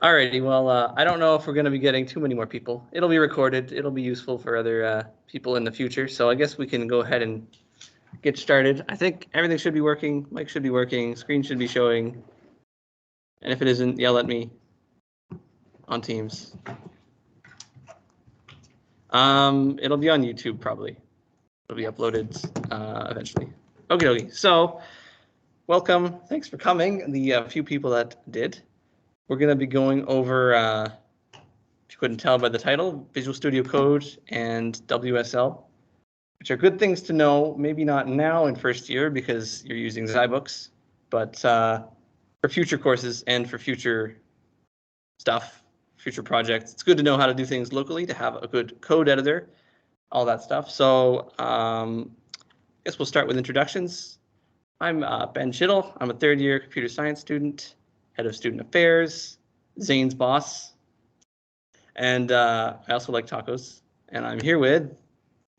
Alrighty, well, I don't know if we're going to be getting too many more people. It'll be recorded. It'll be useful for other people in the future. So I guess we can go ahead and get started. I think everything should be working. Mic should be working. Screen should be showing. And if it isn't, yell at me on Teams. It'll be on YouTube probably. It'll be uploaded eventually. Okay. So welcome. Thanks for coming. The few people that did. We're going to be going over, if you couldn't tell by the title, Visual Studio Code and WSL, which are good things to know. Maybe not now in first year because you're using zyBooks, but for future courses and for future stuff, future projects, it's good to know how to do things locally, to have a good code editor, all that stuff. So I guess we'll start with introductions. I'm Ben Schittle. I'm a third-year computer science student, head of student affairs, Zane's boss, and I also like tacos. And I'm here with.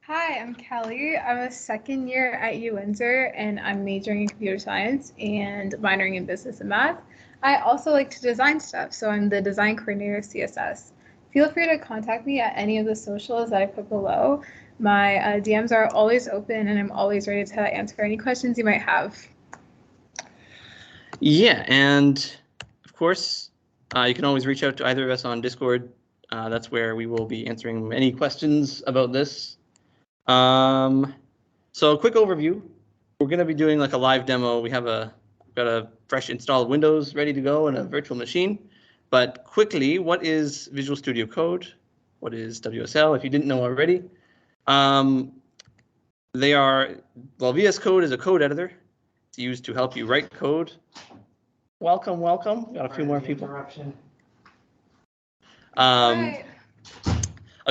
Hi, I'm Kelly. I'm a second year at UWindsor, and I'm majoring in computer science and minoring in business and math. I also like to design stuff, so I'm the design coordinator of CSS. Feel free to contact me at any of the socials that I put below. My DMs are always open, and I'm always ready to answer any questions you might have. Yeah, and of course, you can always reach out to either of us on Discord. That's where we will be answering any questions about this. So a quick overview. We're going to be doing like a live demo. We've got a fresh installed Windows ready to go and a virtual machine. But quickly, what is Visual Studio Code? What is WSL? If you didn't know already, VS Code is a code editor. It's used to help you write code. Welcome. Got a few more people. A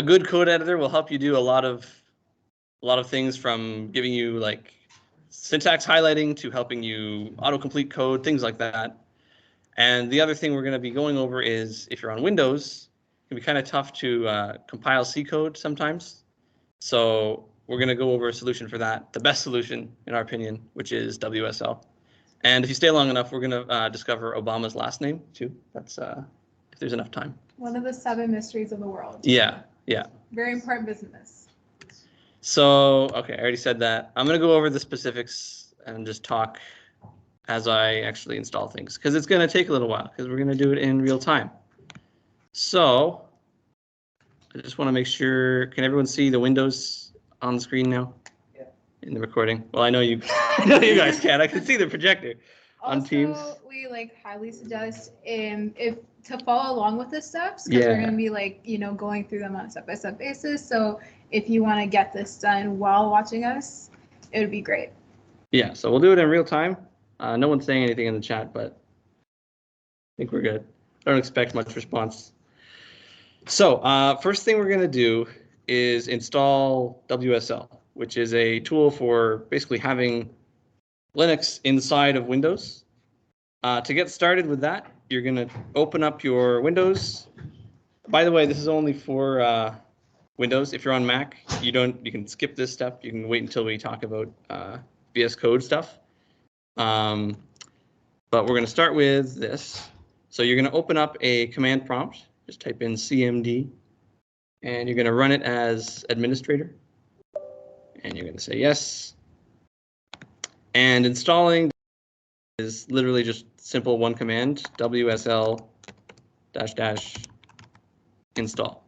good code editor will help you do a lot of things, from giving you like syntax highlighting to helping you autocomplete code, things like that. And the other thing we're going to be going over is, if you're on Windows, it can be kind of tough to compile C code sometimes. So we're going to go over a solution for that, the best solution in our opinion, which is WSL. And if you stay long enough, we're going to discover Obama's last name too. That's if there's enough time. One of the 7 mysteries of the world. Yeah. Very important business. So, okay, I already said that. I'm going to go over the specifics and just talk as I actually install things, because it's going to take a little while, because we're going to do it in real time. So I just want to make sure, can everyone see the windows on the screen now? Yeah. In the recording? Well, I know you guys can. I can see the projector on Teams. Also, we highly suggest if to follow along with the steps, because we're going to be going through them on a step-by-step basis. So if you want to get this done while watching us, it would be great. Yeah, so we'll do it in real time. No one's saying anything in the chat, but I think we're good. I don't expect much response. So first thing we're going to do is install WSL, which is a tool for basically having Linux inside of Windows. To get started with that, you're going to open up your Windows. By the way, this is only for Windows. If you're on Mac, you can skip this step. You can wait until we talk about VS Code stuff. But we're going to start with this. So you're going to open up a command prompt. Just type in CMD, and you're going to run it as administrator. And you're going to say yes. And installing is literally just simple one command, WSL -- install.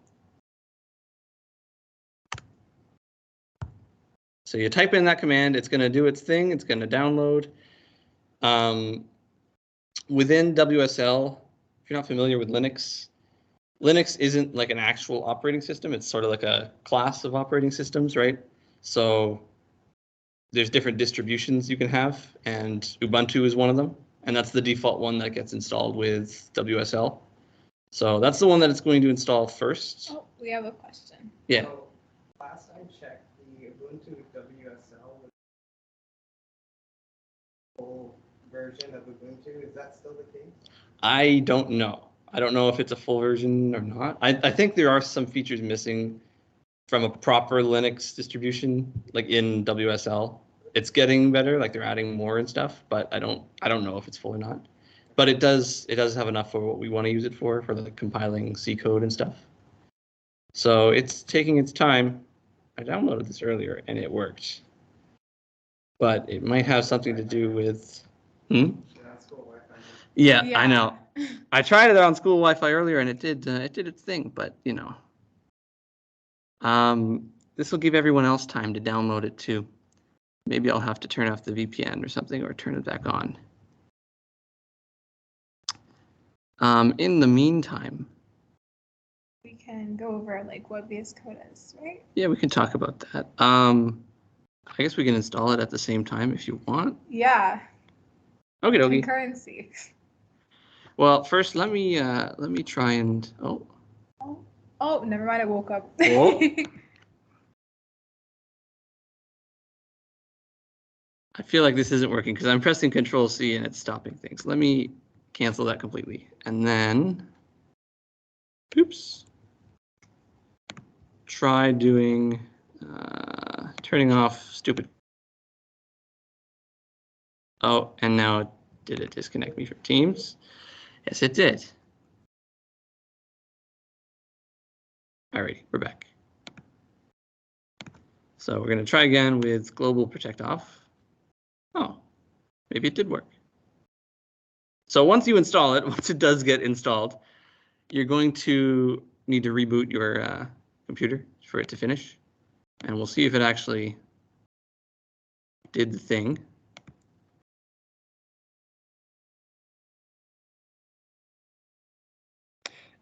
So you type in that command, it's going to do its thing, it's going to download. Within WSL, if you're not familiar with Linux isn't like an actual operating system. It's sort of like a class of operating systems, right? So there's different distributions you can have, and Ubuntu is one of them. And that's the default one that gets installed with WSL. So that's the one that it's going to install first. Oh, we have a question. Yeah. So last I checked, the Ubuntu WSL was the full version of Ubuntu. Is that still the case? I don't know. I don't know if it's a full version or not. I think there are some features missing from a proper Linux distribution, like in WSL. It's getting better, like they're adding more and stuff, but I don't know if it's full or not. but it does have enough for what we want to use it for the compiling C code and stuff. So it's taking its time. I downloaded this earlier and it worked, but it might have something to do with. Yeah, Yeah. I know. I tried it on school Wi-Fi earlier and it did its thing, but you know. This will give everyone else time to download it too. Maybe I'll have to turn off the VPN or something, or turn it back on. In the meantime, We can go over like what VS Code is, right? yeah, we can talk about that. I guess we can install it at the same time if you want. Yeah. Okay, dokie. Concurrency. Well, first let me try and Oh, never mind. I woke up. Oh. I feel like this isn't working because I'm pressing Control C and it's stopping things. Let me cancel that completely, and then, oops. Try doing turning off stupid. Oh, and now did it disconnect me from Teams? Yes, it did. Alrighty, we're back. So we're going to try again with global protect off. Oh, maybe it did work. So once you install it, once it does get installed, you're going to need to reboot your computer for it to finish. And we'll see if it actually did the thing.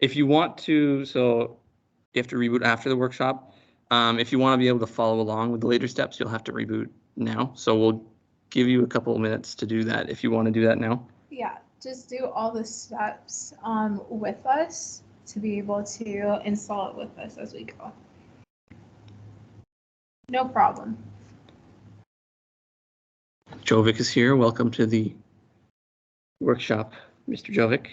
If you want to, so you have to reboot after the workshop. If you want to be able to follow along with the later steps, you'll have to reboot now. So we'll give you a couple of minutes to do that if you want to do that now. Yeah, just do all the steps with us to be able to install it with us as we go. No problem. Jovic is here. Welcome to the workshop, Mr. Jovic.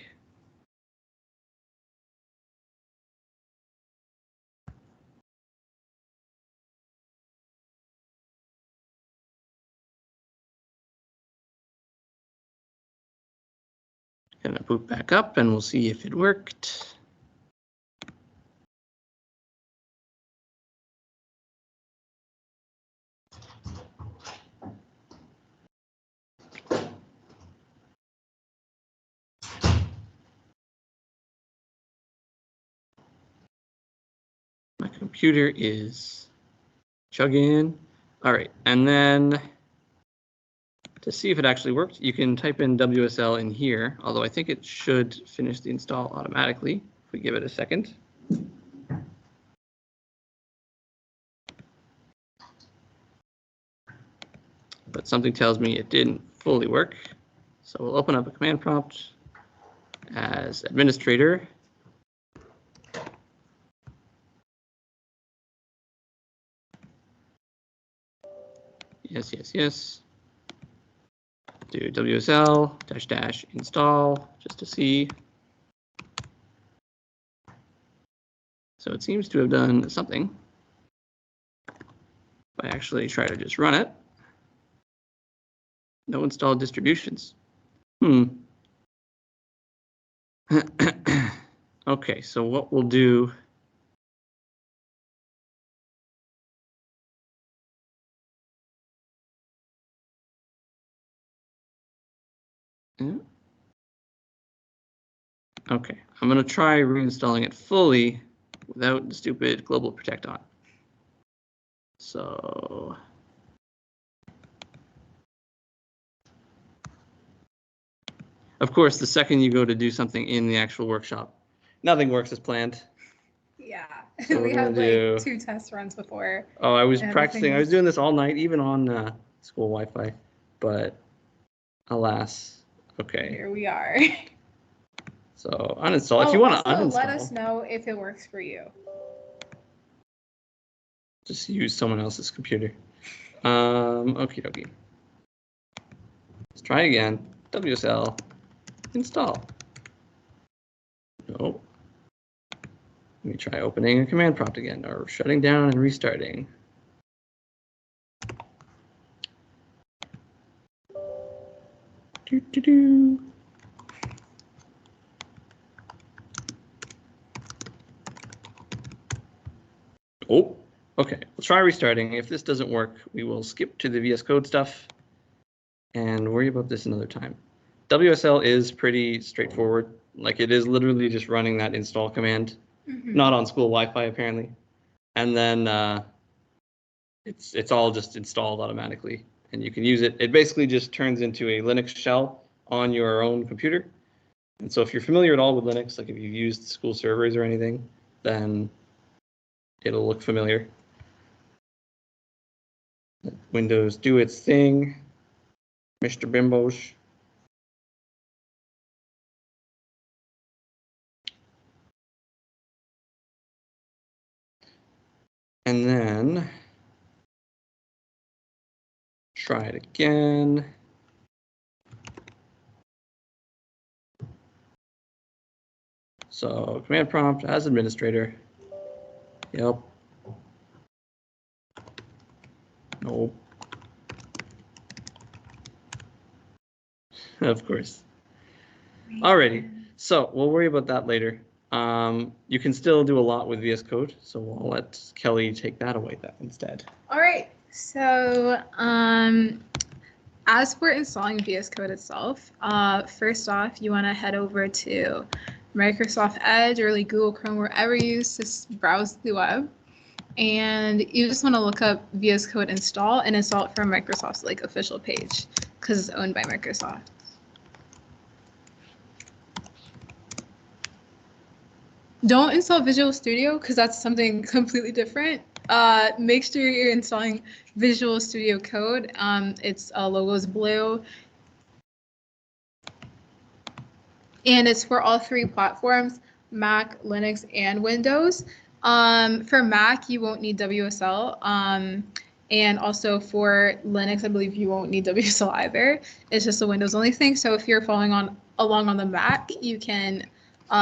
Gonna boot back up and we'll see if it worked. My computer is chugging. All right, and then to see if it actually worked, you can type in WSL in here, although I think it should finish the install automatically if we give it a second. But something tells me it didn't fully work. So we'll open up a command prompt as administrator. Yes, yes, yes. Do WSL -- install just to see. So it seems to have done something. If I actually try to just run it. No installed distributions. Okay, so what we'll do. Okay, I'm going to try reinstalling it fully without the stupid global protect on. So of course, the second you go to do something in the actual workshop, nothing works as planned. Yeah, So we had like 2 test runs before. Oh, I was practicing. I was doing this all night, even on school Wi-Fi, but alas, okay. Here we are. So uninstall. If you want to uninstall, let us know if it works for you. Just use someone else's computer. Okie dokie. Let's try again. WSL install. No. Let me try opening a command prompt again, or shutting down and restarting. Oh, okay. We'll try restarting. If this doesn't work, we will skip to the VS Code stuff and worry about this another time. WSL is pretty straightforward. Like it is literally just running that install command, not on school Wi-Fi apparently, and then it's all just installed automatically, and you can use it. It basically just turns into a Linux shell on your own computer. And so if you're familiar at all with Linux, like if you've used school servers or anything, then it'll look familiar. Let Windows do its thing, Mr. Bimbos. And then try it again. So command prompt as administrator. Yep. No. Of course. Alrighty. So we'll worry about that later. You can still do a lot with VS Code, so we'll let Kelly take that away instead. All right. So as we're installing VS Code itself, first off, you want to head over to Microsoft Edge or like Google Chrome, wherever you use to browse the web. And you just want to look up VS Code install and install it from Microsoft's like official page because it's owned by Microsoft. Don't install Visual Studio because that's something completely different. Make sure you're installing Visual Studio Code. Its logo is blue. And it's for all three platforms, Mac, Linux, and Windows. For Mac, you won't need WSL. And also for Linux, I believe you won't need WSL either. It's just a Windows only thing. So if you're following along on the Mac, you can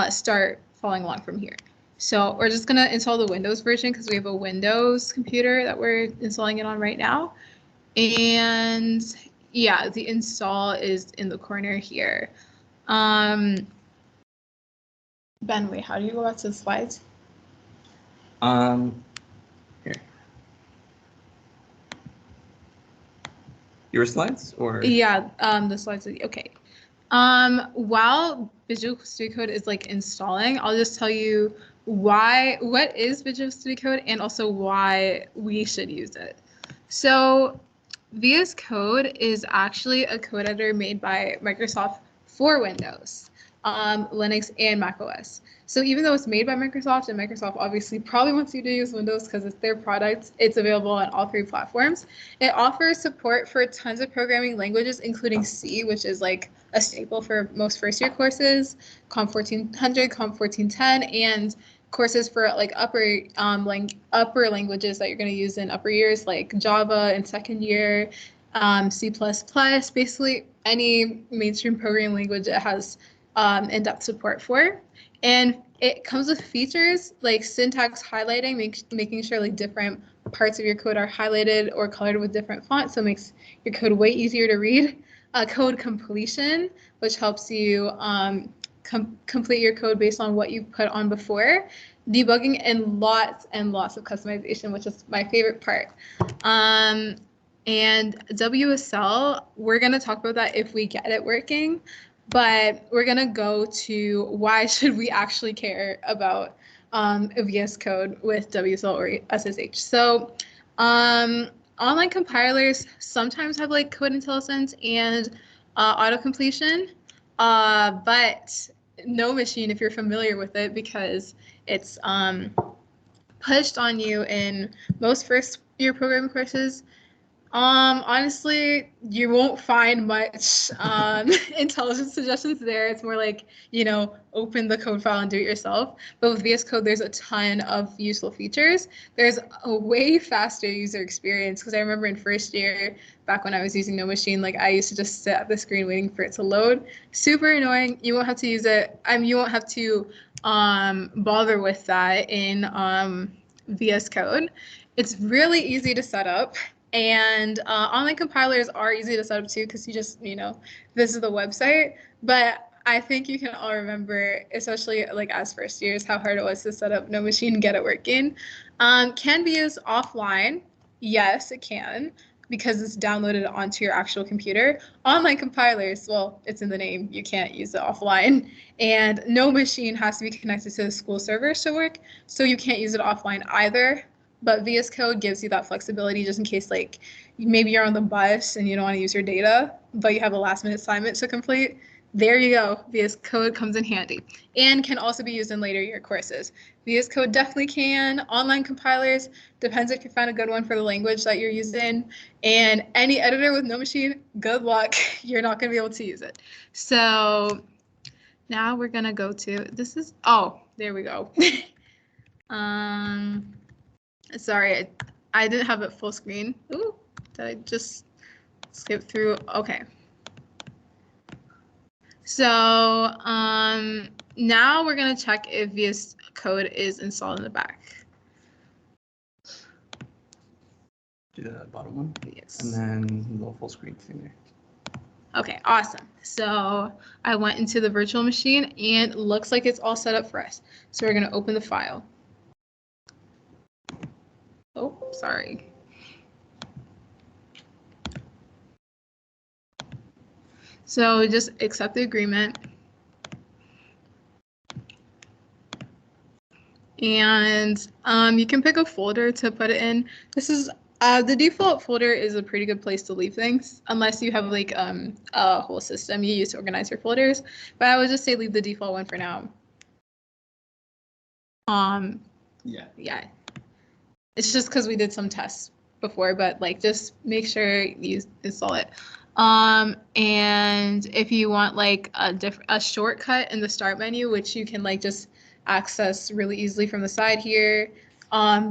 start following along from here. So we're just gonna install the Windows version because we have a Windows computer that we're installing it on right now. And yeah, the install is in the corner here. Ben, wait, how do you go back to the slides? Here. Your slides or? Yeah, the slides are okay. While Visual Studio Code is like installing, I'll just tell you what is Visual Studio Code and also why we should use it. So VS Code is actually a code editor made by Microsoft for Windows, Linux, and Mac OS. So even though it's made by Microsoft, and Microsoft obviously probably wants you to use Windows because it's their product, it's available on all three platforms. It offers support for tons of programming languages, including C, which is like a staple for most first-year courses, COM 1400, COM 1410, and courses for like upper languages that you're going to use in upper years, like Java in second year, C++, basically any mainstream programming language it has in-depth support for. And it comes with features like syntax highlighting, making sure like different parts of your code are highlighted or colored with different fonts, so it makes your code way easier to read. Code completion, which helps you complete your code based on what you put on before. Debugging and lots of customization, which is my favorite part. And WSL, we're going to talk about that if we get it working, but we're going to go to why should we actually care about VS Code with WSL or SSH. So online compilers sometimes have like code intelligence and auto-completion, but no machine if you're familiar with it because it's pushed on you in most first-year programming courses. Honestly, you won't find much intelligence suggestions there. It's more like, open the code file and do it yourself. But with VS Code, there's a ton of useful features. There's a way faster user experience because I remember in first year, back when I was using No Machine, like I used to just sit at the screen waiting for it to load. Super annoying. You won't have to use it. You won't have to bother with that in VS Code. It's really easy to set up. And online compilers are easy to set up too because you just, visit the website. But I think you can all remember, especially like as first years, how hard it was to set up No Machine and get it working. Can be used offline. Yes, it can, because it's downloaded onto your actual computer. Online compilers, well, it's in the name. You can't use it offline. And No Machine has to be connected to the school servers to work, so you can't use it offline either. But VS Code gives you that flexibility just in case, like, maybe you're on the bus and you don't want to use your data, but you have a last-minute assignment to complete. There you go. VS Code comes in handy and can also be used in later year courses. VS Code definitely can. Online compilers, depends if you find a good one for the language that you're using. And any editor with No Machine, good luck. You're not going to be able to use it. So now we're going to go to, this is, oh, there we go. Sorry, I didn't have it full screen. Ooh, did I just skip through? Okay. So now we're going to check if VS Code is installed in the back. Do the bottom one. Yes. And then the little full screen thing there. Okay, awesome. So I went into the virtual machine and it looks like it's all set up for us. So we're going to open the file. Oh, sorry. So just accept the agreement. And you can pick a folder to put it in. This is the default folder is a pretty good place to leave things, unless you have like a whole system you use to organize your folders. But I would just say leave the default one for now. Yeah. It's just because we did some tests before, but like just make sure you install it. And if you want like a shortcut in the start menu, which you can like just access really easily from the side here,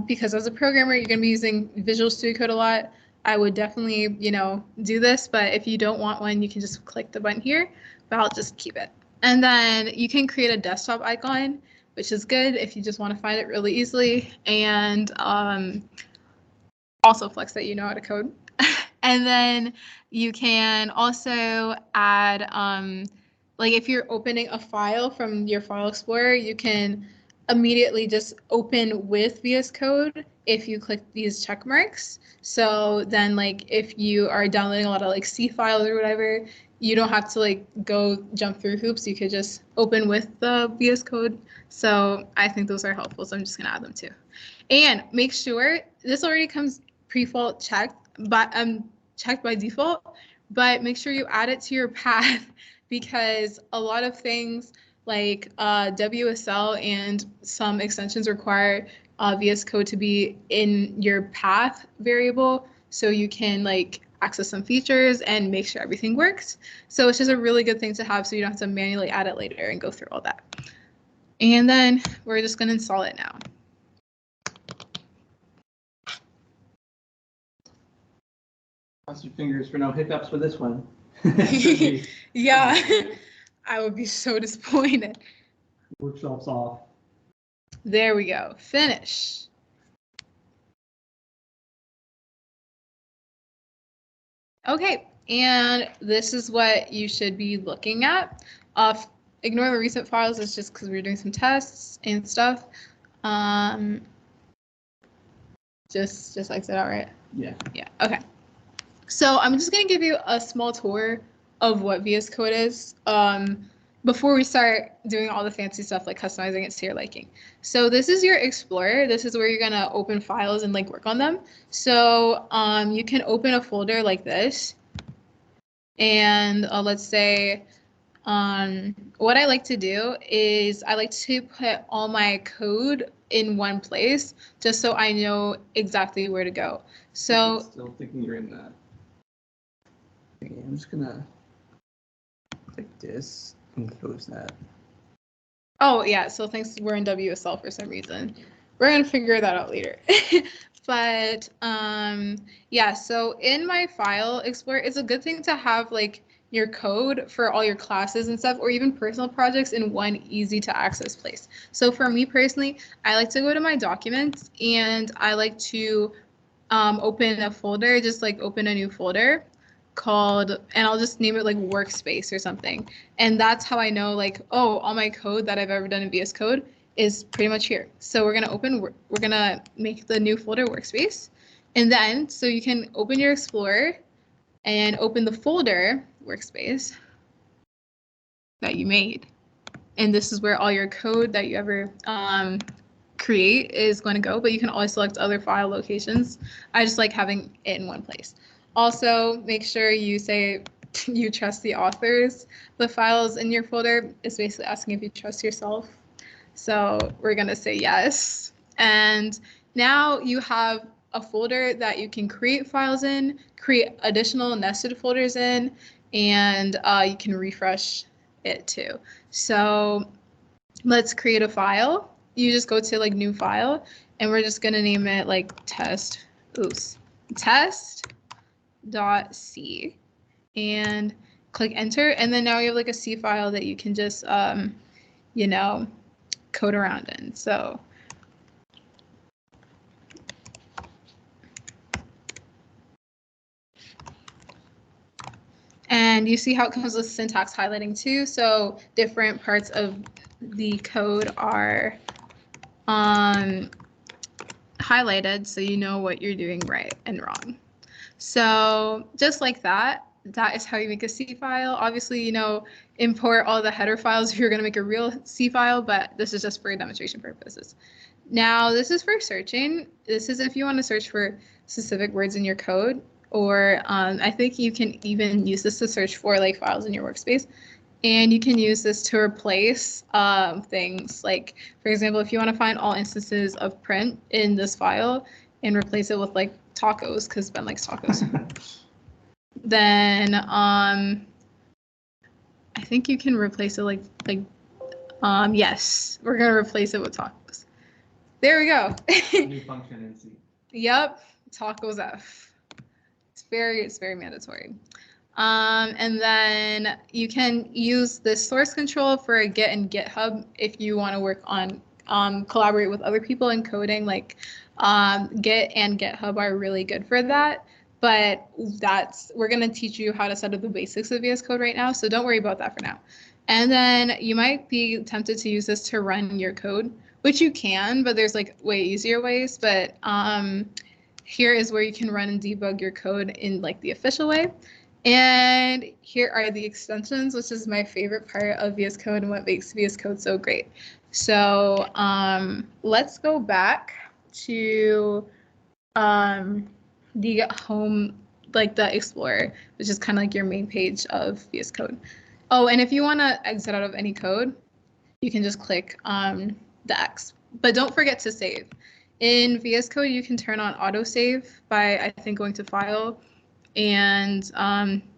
because as a programmer, you're going to be using Visual Studio Code a lot. I would definitely, do this, but if you don't want one, you can just click the button here, but I'll just keep it. And then you can create a desktop icon, which is good if you just want to find it really easily, and also flex that you know how to code. And then you can also add, like if you're opening a file from your file explorer, you can immediately just open with VS Code if you click these check marks. So then like if you are downloading a lot of like C files or whatever, you don't have to like go jump through hoops. You could just open with the VS Code. So I think those are helpful. So I'm just gonna add them too. And make sure this already comes pre-default checked, but checked by default, but make sure you add it to your path because a lot of things like WSL and some extensions require VS Code to be in your path variable so you can like access some features and make sure everything works. So it's just a really good thing to have so you don't have to manually add it later and go through all that. And then we're just going to install it now. Cross your fingers for no hiccups with this one. Yeah, I would be so disappointed. Workshop's off. There we go. Finish. Okay, and this is what you should be looking at. Ignore the recent files. It's just because we're doing some tests and stuff. Just exit out, right? Yeah. Yeah. Okay. So I'm just going to give you a small tour of what VS Code is before we start doing all the fancy stuff like customizing it to your liking. So this is your Explorer. This is where you're going to open files and like work on them. So you can open a folder like this. And let's say what I like to do is I like to put all my code in one place just so I know exactly where to go. So still thinking you're in that. I'm just gonna click this and close that. Oh yeah, so thanks, we're in WSL for some reason. We're gonna figure that out later. But yeah, so in my file explorer, it's a good thing to have like your code for all your classes and stuff, or even personal projects in one easy to access place. So for me personally, I like to go to my documents and I like to open a folder, just like open a new folder, called, and I'll just name it like workspace or something. And that's how I know like, oh, all my code that I've ever done in VS Code is pretty much here. So we're gonna make the new folder workspace. And then, so you can open your Explorer and open the folder workspace that you made. And this is where all your code that you ever create is going to go, but you can always select other file locations. I just like having it in one place. Also, make sure you say you trust the authors. The files in your folder is basically asking if you trust yourself. So we're going to say yes. And now you have a folder that you can create files in, create additional nested folders in, and you can refresh it too. So let's create a file. You just go to like new file, and we're just gonna name it like test.c, and click enter. And then now you have like a C file that you can just, you know, code around in. So and you see how it comes with syntax highlighting too. So different parts of the code are highlighted, so you know what you're doing right and wrong. So just like that, that is how you make a C file. Obviously, you know, import all the header files if you're going to make a real C file, but this is just for demonstration purposes. Now, this is for searching. This is if you want to search for specific words in your code, or I think you can even use this to search for like files in your workspace. And you can use this to replace things like, for example, if you want to find all instances of print in this file and replace it with like tacos, because Ben likes tacos, then I think you can replace it like yes, we're going to replace it with tacos. There we go. New function in C. Yep, tacos F. It's very mandatory. And then you can use this source control for Git and GitHub if you want to work on collaborate with other people in coding. Like Git and GitHub are really good for that. But we're going to teach you how to set up the basics of VS Code right now, so don't worry about that for now. And then you might be tempted to use this to run your code, which you can, but there's like way easier ways. But here is where you can run and debug your code in like the official way. And here are the extensions, which is my favorite part of VS Code and what makes VS Code so great. So let's go back to the home, like the Explorer, which is kind of like your main page of VS Code. Oh, and if you want to exit out of any code, you can just click the X. But don't forget to save. In VS Code, you can turn on autosave by, I think, going to File and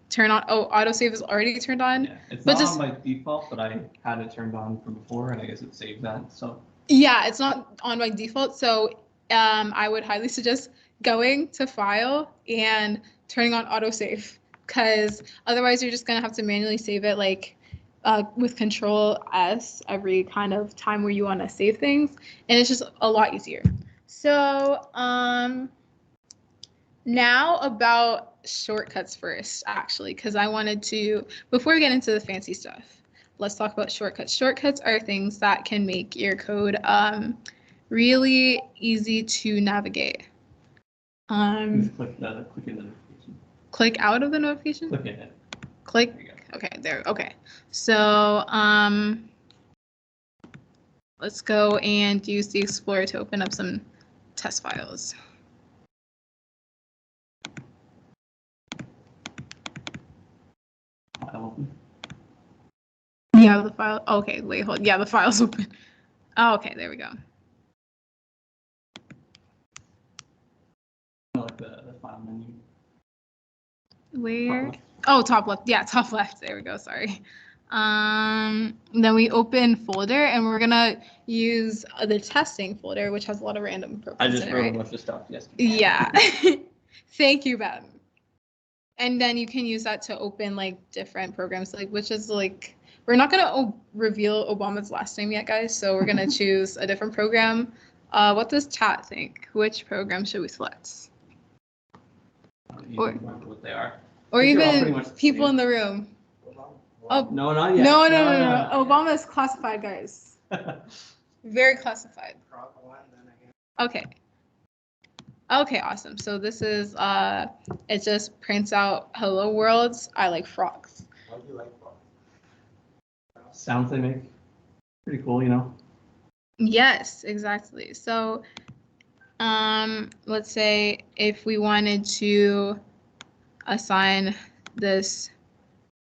turn on, autosave is already turned on. Yeah, it's not on by default, but I had it turned on from before, and I guess it saved that. So yeah, it's not on by default. So I would highly suggest going to File and turning on autosave, because otherwise you're just gonna have to manually save it like with Control S every kind of time where you want to save things, and it's just a lot easier. So now about shortcuts first, actually, because I wanted to, before we get into the fancy stuff, let's talk about shortcuts. Shortcuts are things that can make your code really easy to navigate. just click in the notification. Click out of the notification? Click in it. Click. There you go. Okay, there. Okay. So let's go and use the Explorer to open up some test files. File open. Yeah, the file. Okay, wait, hold. Yeah, the file's open. Oh, okay, there we go. I like the file menu. Where? Top left. Oh, top left. Yeah, top left. There we go. Sorry. Then we open folder, and we're gonna use the testing folder, which has a lot of random programs I in just it, wrote right? a bunch of stuff yesterday. Yeah. Thank you, Ben. And then you can use that to open like different programs, like which is like, we're not gonna reveal Obama's last name yet, guys. So we're gonna choose a different program. What does chat think? Which program should we select? I don't even remember what they are. Or I think they're all even pretty much the people same. in the room. Oh, No, not yet. no. Obama is classified, guys. Very classified. Okay. Okay, awesome. So this is, it just prints out hello worlds. I like frogs. Why do you like frogs? Sounds they make. Pretty cool, you know. Yes, exactly. So, let's say if we wanted to assign this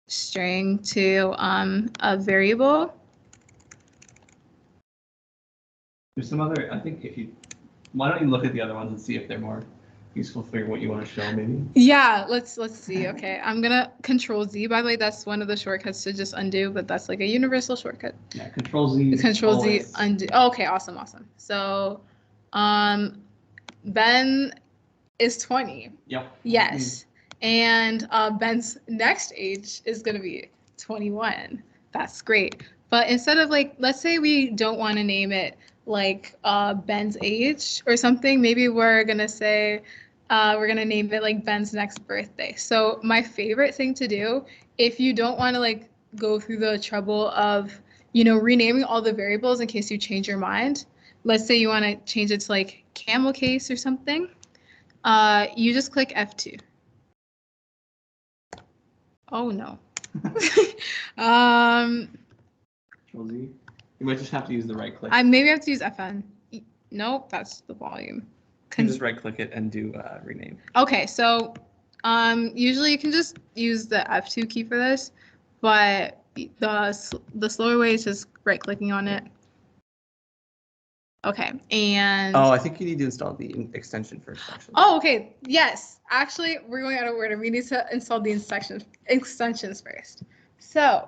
string to a variable. There's some other, I think why don't you look at the other ones and see if they're more useful for what you want to show maybe? Yeah, let's see. Okay, I'm gonna Control Z. By the way, that's one of the shortcuts to just undo, but that's like a universal shortcut. Yeah, Control Z. Control Z, always. undo. Oh, okay, awesome. So, Ben is 20. Yep. Yes. And Ben's next age is going to be 21. That's great. But instead of like, let's say we don't want to name it like Ben's age or something, maybe we're going to say, we're going to name it like Ben's next birthday. So my favorite thing to do, if you don't want to like go through the trouble of, you know, renaming all the variables in case you change your mind. Let's say you want to change it to like camel case or something. You just click F2. Oh no. Control Z. You might just have to use the right click. I maybe have to use FN. Nope, that's the volume. You can just right click it and do rename. Okay, so usually you can just use the F2 key for this, but the slower way is just right clicking on it. Okay, and Oh, I think you need to install the extension first, actually. oh, okay. Yes, actually, we're going out of order. We need to install the extensions first. So,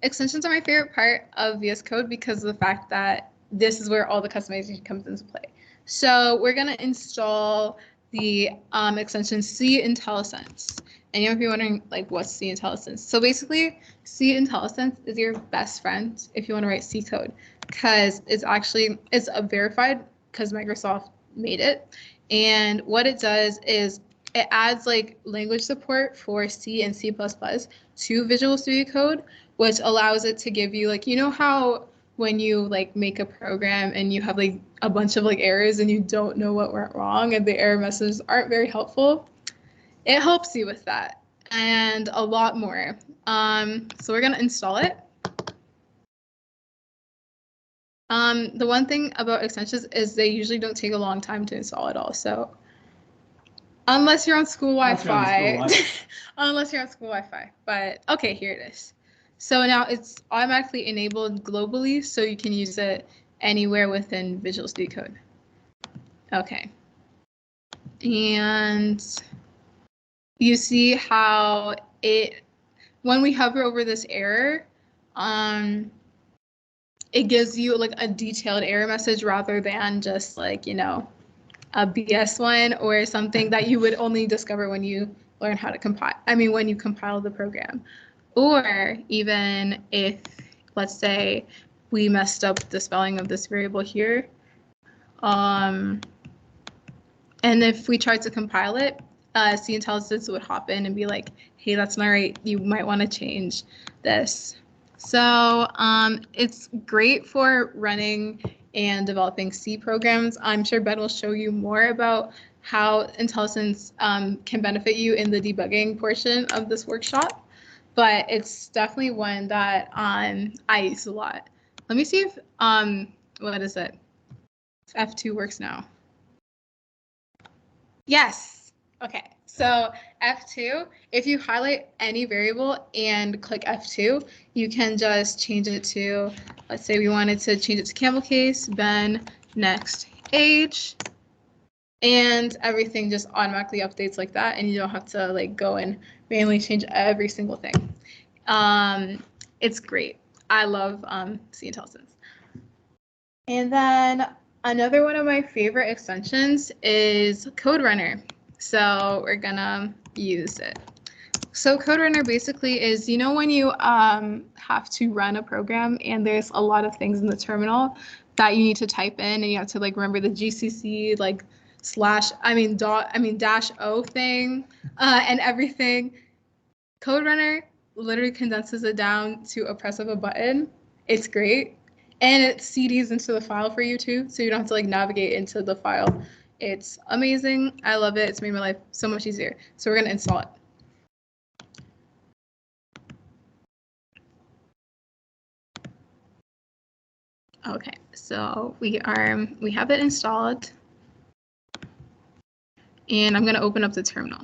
extensions are my favorite part of VS Code because of the fact that this is where all the customization comes into play. So we're going to install the extension C IntelliSense. And you might be wondering, like, what's C IntelliSense? So basically, C IntelliSense is your best friend if you want to write C code, because it's a verified because Microsoft made it. And what it does is it adds like language support for C and C++ to Visual Studio Code, which allows it to give you like, you know how when you like make a program and you have like a bunch of like errors and you don't know what went wrong and the error messages aren't very helpful? It helps you with that and a lot more. So we're gonna install it. The one thing about extensions is they usually don't take a long time to install at all. So unless you're on school Wi-Fi, unless you're on school Wi-Fi, but okay, here it is. So now it's automatically enabled globally, so you can use it anywhere within Visual Studio Code. Okay. And you see how when we hover over this error, it gives you like a detailed error message rather than just like, you know, a BS one or something that you would only discover when you learn how to compile. I mean, when you compile the program. Or even if, let's say, we messed up the spelling of this variable here. And if we tried to compile it, C IntelliSense would hop in and be like, hey, that's not right. You might want to change this. So it's great for running and developing C programs. I'm sure Ben will show you more about how IntelliSense can benefit you in the debugging portion of this workshop, but it's definitely one that I use a lot. Let me see if, what is it? If F2 works now. Yes, okay. So F2, if you highlight any variable and click F2, you can just change it to, let's say we wanted to change it to camel case, Ben next age, and everything just automatically updates like that, and you don't have to like go and manually change every single thing. It's great. I love C IntelliSense. And then another one of my favorite extensions is Code Runner. So we're gonna use it. So Code Runner basically is, you know, when you have to run a program and there's a lot of things in the terminal that you need to type in and you have to like remember the GCC like dash O thing, and everything. Code Runner literally condenses it down to a press of a button. It's great. And it CDs into the file for you too, so you don't have to like navigate into the file. It's amazing. I love it. It's made my life so much easier. So we're gonna install it. Okay, so we have it installed. And I'm gonna open up the terminal.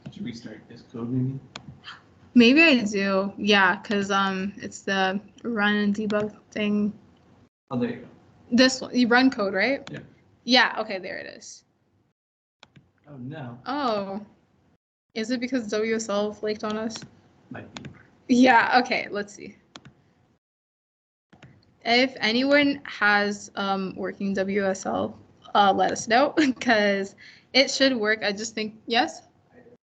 Did you restart this code maybe? Maybe I do, yeah, because it's the run and debug thing. Oh, there you go. This one, you run code, right? Yeah. Yeah, okay, there it is. Oh no. Oh, is it because WSL flaked on us? Might be. Yeah, okay, let's see. If anyone has working WSL, let us know, because it should work. I just think, yes?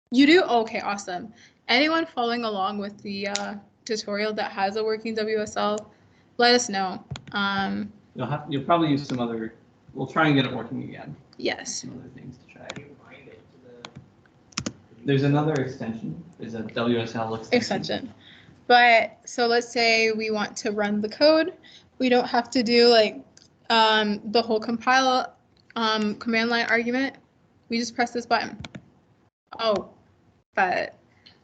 You do? Okay, awesome. Anyone following along with the tutorial that has a working WSL, let us know. You'll probably use some other. We'll try and get it working again. Yes. Some other things to try. There's another extension. There's a WSL extension. But so let's say we want to run the code. We don't have to do like the whole compile command line argument. We just press this button. Oh, but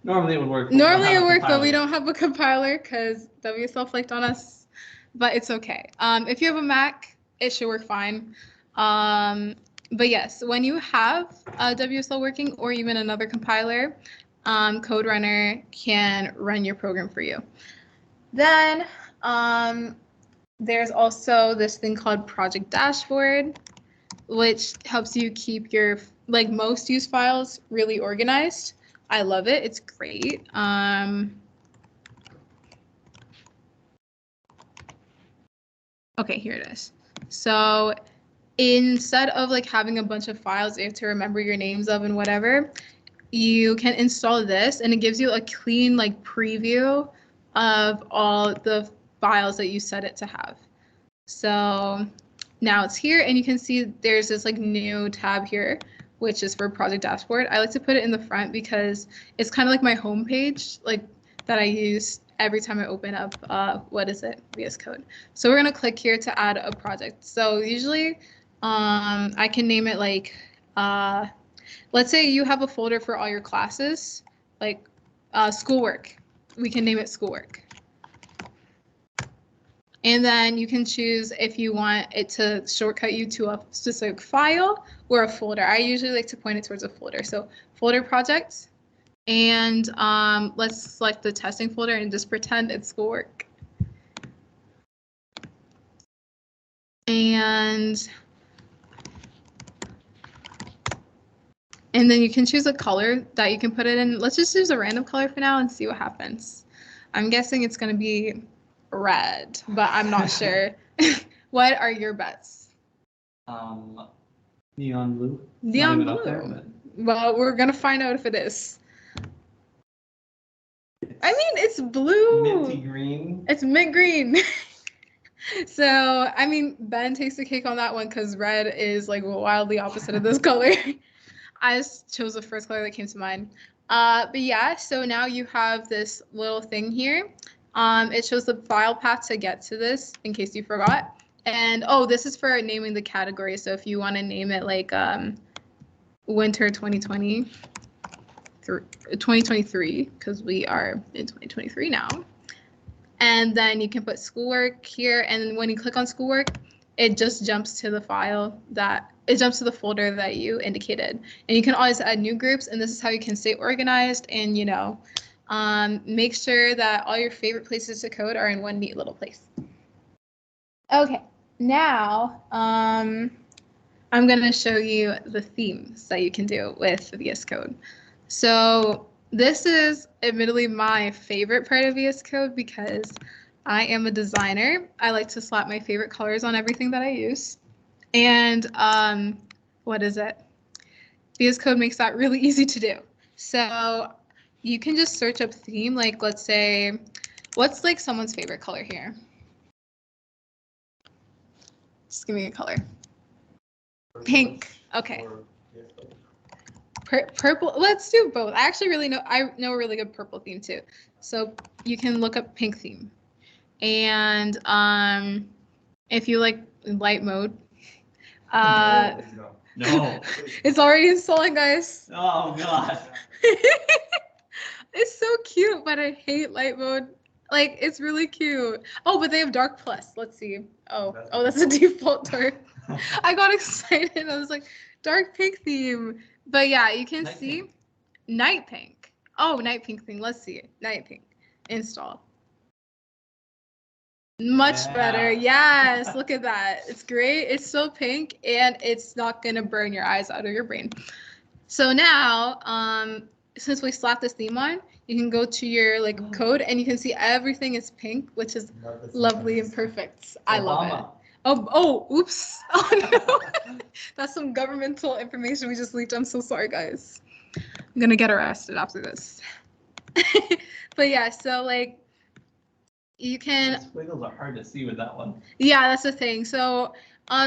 Normally it would work. Normally it would work, but we don't have a compiler because WSL flaked on us. But it's okay. If you have a Mac, it should work fine. But yes, when you have a WSL working or even another compiler, Code Runner can run your program for you. Then there's also this thing called Project Dashboard, which helps you keep your like most used files really organized. I love it. It's great. Okay, here it is. So instead of like having a bunch of files you have to remember your names of and whatever, you can install this and it gives you a clean like preview of all the files that you set it to have. So now it's here and you can see there's this like new tab here, which is for Project Dashboard. I like to put it in the front because it's kind of like my home page, like that I use every time I open up, VS Code. So we're gonna click here to add a project. So usually I can name it like, let's say you have a folder for all your classes, like schoolwork. We can name it schoolwork. And then you can choose if you want it to shortcut you to a specific file or a folder. I usually like to point it towards a folder. So folder projects. And let's select the testing folder and just pretend it's schoolwork. And then you can choose a color that you can put it in. Let's just use a random color for now and see what happens. I'm guessing it's going to be red, but I'm not sure. What are your bets? Neon blue. Neon blue. There, well, we're going to find out if it is. I mean, it's blue. Minty green. It's mint green. So, I mean, Ben takes the cake on that one because red is like wildly opposite of this color. I just chose the first color that came to mind. But yeah, so now you have this little thing here. It shows the file path to get to this in case you forgot. And oh, this is for naming the category. So if you want to name it like winter 2023, because we are in 2023 now. And then you can put schoolwork here. And when you click on schoolwork, it just jumps to the file it jumps to the folder that you indicated. And you can always add new groups. And this is how you can stay organized and, you know, make sure that all your favorite places to code are in one neat little place. Okay, now I'm going to show you the themes that you can do with VS Code. So this is admittedly my favorite part of VS Code because I am a designer. I like to slap my favorite colors on everything that I use. And VS Code makes that really easy to do. So you can just search up theme. Like, let's say, what's like someone's favorite color here? Just give me a color. Pink. Okay. Purple. Let's do both. I actually I know a really good purple theme too. So you can look up pink theme. And if you like light mode, No. it's already installing, guys. Oh god. It's so cute, but I hate light mode. Like, it's really cute. Oh, but they have dark plus. Let's see. Oh, that's a default dark. I got excited. I was like, dark pink theme. But yeah, you can see night pink. Oh, night pink thing. Let's see it. Night pink. Install. Much better. Yes, look at that. It's great. It's so pink, and it's not gonna burn your eyes out of your brain. So now, since we slapped this theme on, you can go to your like code, and you can see everything is pink, which is lovely and perfect. I love it. Oh, oops. Oh no, that's some governmental information we just leaked. I'm so sorry, guys. I'm gonna get arrested after this. But yeah, so like. You can. Squiggles are hard to see with that one. Yeah, that's the thing. So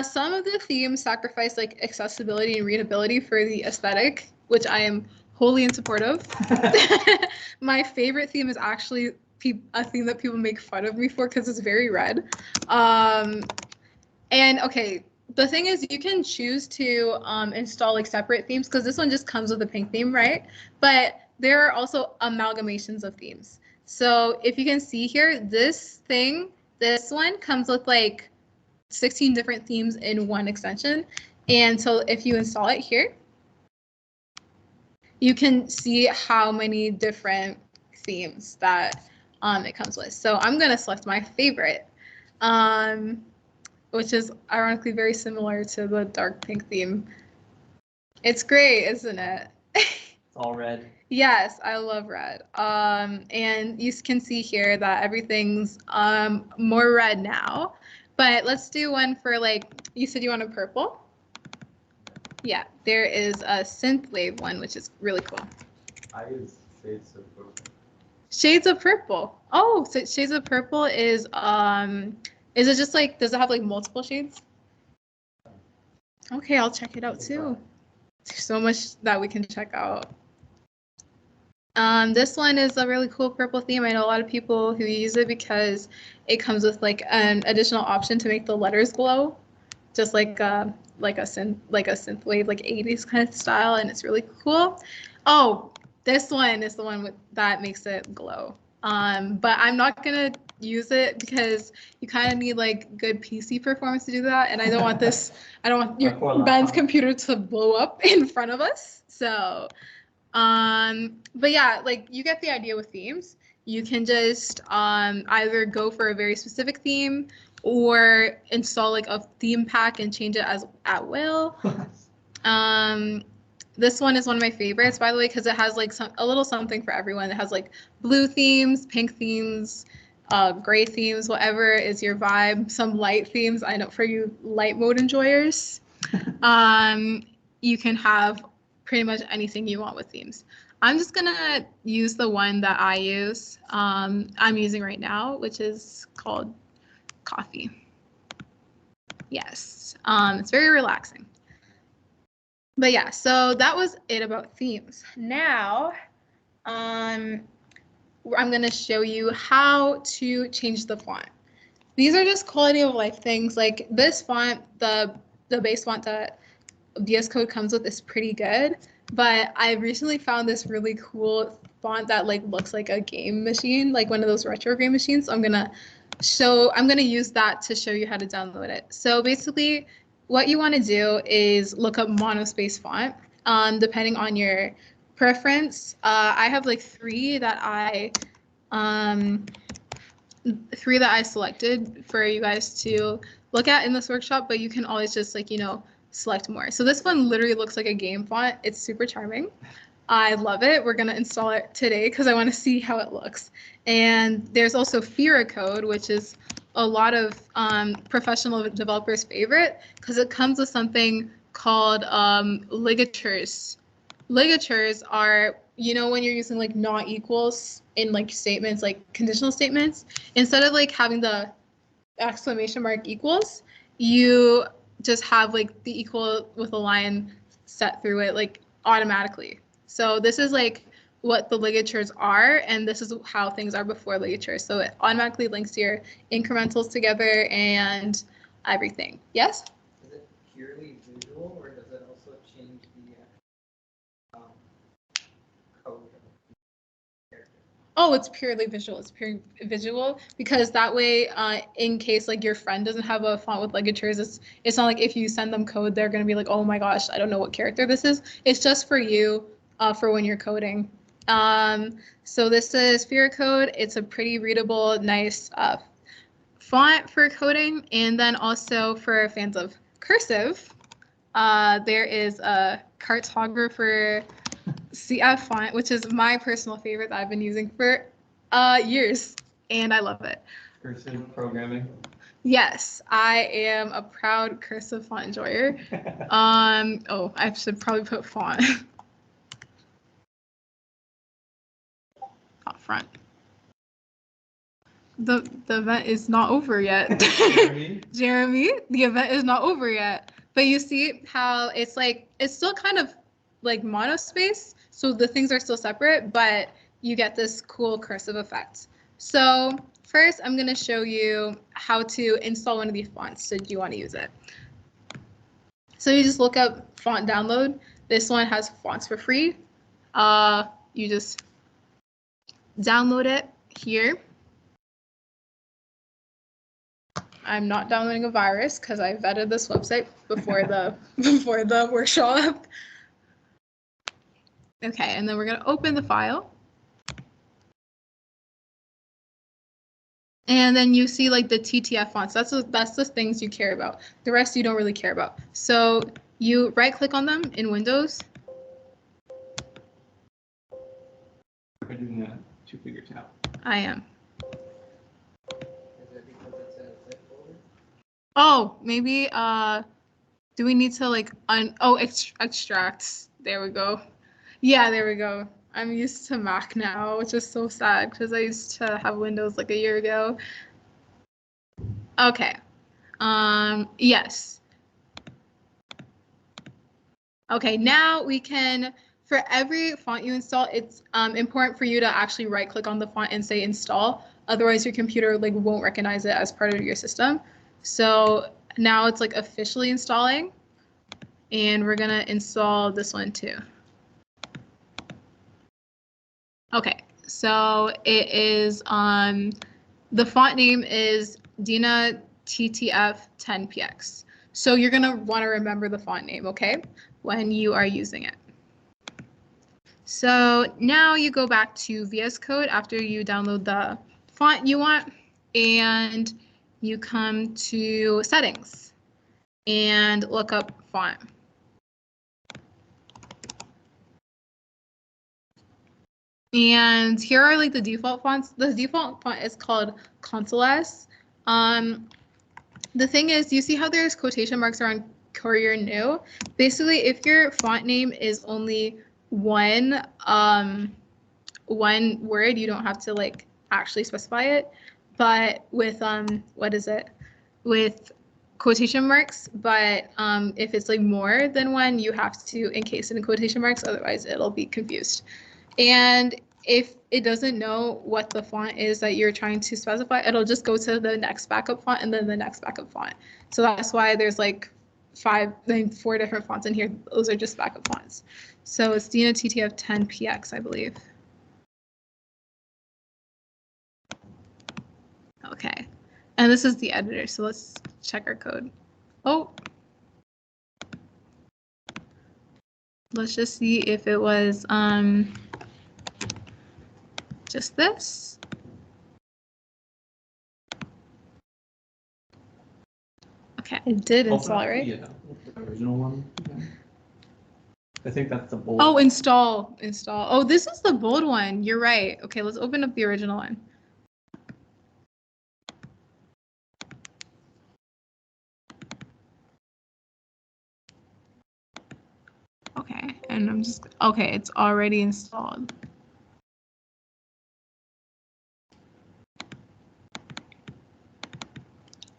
some of the themes sacrifice like accessibility and readability for the aesthetic, which I am wholly in support of. My favorite theme is actually a theme that people make fun of me for because it's very red. And okay, the thing is you can choose to install like separate themes because this one just comes with a pink theme, right? But there are also amalgamations of themes. So if you can see here, this one comes with like 16 different themes in one extension. And so if you install it here, you can see how many different themes that it comes with. So I'm going to select my favorite, which is ironically very similar to the dark pink theme. It's great, isn't it? It's all red. Yes, I love red. And you can see here that everything's more red now. But let's do one for like, you said you wanted purple? Yeah, there is a synthwave one, which is really cool. I use shades of purple. Shades of purple. Oh, so shades of purple is it just like, does it have like multiple shades? Okay, I'll check it out too. There's so much that we can check out. This one is a really cool purple theme. I know a lot of people who use it because it comes with like an additional option to make the letters glow, just like a synthwave, like 80s kind of style, and it's really cool. Oh, this one is the one that makes it glow. But I'm not gonna use it because you kind of need like good PC performance to do that, and I don't want your Ben's computer to blow up in front of us. So. But yeah, like you get the idea with themes. You can just either go for a very specific theme or install like a theme pack and change it as at will. This one is one of my favorites, by the way, because it has like a little something for everyone. It has like blue themes, pink themes, gray themes, whatever is your vibe. Some light themes. I know for you light mode enjoyers. You can have pretty much anything you want with themes. I'm just gonna use the one that I use. I'm using right now, which is called Coffee. Yes, it's very relaxing. But yeah, so that was it about themes. Now, I'm gonna show you how to change the font. These are just quality of life things. Like this font, the base font that VS Code comes with is pretty good, but I recently found this really cool font that like looks like a game machine, like one of those retro game machines. So I'm gonna use that to show you how to download it. So basically what you want to do is look up monospace font, depending on your preference. I have like three that I selected for you guys to look at in this workshop, but you can always just like, select more. So this one literally looks like a game font. It's super charming. I love it. We're going to install it today because I want to see how it looks. And there's also Fira Code, which is a lot of professional developers' favorite because it comes with something called ligatures. ligatures are, you know, when you're using like not equals in like statements, like conditional statements, instead of like having the exclamation mark equals, you just have like the equal with a line set through it like automatically. So this is like what the ligatures are, and this is how things are before ligatures. So it automatically links your incrementals together and everything. Yes? Is it purely visual, or does it also change the code of the character? Oh, it's purely visual. It's pure visual because that way, in case like your friend doesn't have a font with ligatures, it's not like if you send them code, they're gonna be like, oh my gosh, I don't know what character this is. It's just for you, for when you're coding. So this is Sphere Code. It's a pretty readable, nice font for coding, and then also for fans of cursive, there is a cartographer CF font, which is my personal favorite that I've been using for years, and I love it. Cursive programming. Yes, I am a proud cursive font enjoyer. Oh, I should probably put font up front. The event is not over yet. Jeremy? Jeremy, the event is not over yet. But you see how it's like, it's still kind of like monospace, so the things are still separate, but you get this cool cursive effect. So first, I'm going to show you how to install one of these fonts. So do you want to use it? So you just look up font download. This one has fonts for free. You just download it here. I'm not downloading a virus because I vetted this website before the before the workshop. Okay, and then we're gonna open the file. And then you see like the TTF fonts. That's the things you care about. The rest you don't really care about. So you right click on them in Windows. We're doing a two-figure tap. I am. Is it because it's in a zip folder? Oh, maybe do we need to like extracts. There we go. Yeah, there we go. I'm used to Mac now, which is so sad because I used to have Windows like a year ago. Okay. Yes. Okay, now we can, for every font you install, it's important for you to actually right click on the font and say install. Otherwise your computer like won't recognize it as part of your system. So now it's like officially installing, and we're gonna install this one too. Okay, so it is, the font name is Dina TTF 10px. So you're gonna wanna remember the font name, okay, when you are using it. So now you go back to VS Code after you download the font you want, and you come to settings and look up font. And here are like the default fonts. The default font is called ConsoleS. The thing is, you see how there's quotation marks around Courier New? Basically, if your font name is only one word, you don't have to like actually specify it. But with with quotation marks, but if it's like more than one, you have to encase it in quotation marks, otherwise it'll be confused. And if it doesn't know what the font is that you're trying to specify, it'll just go to the next backup font and then the next backup font. So that's why there's like 4 different fonts in here. Those are just backup fonts. So it's Dina TTF 10px, I believe. Okay. And this is the editor, so let's check our code. Oh. Let's just see if it was just this. Okay, it did install, right? Yeah, the original one. Yeah. I think that's the bold. Oh, install. Oh, this is the bold one. You're right. Okay, let's open up the original one. Okay, And I'm just, okay, it's already installed.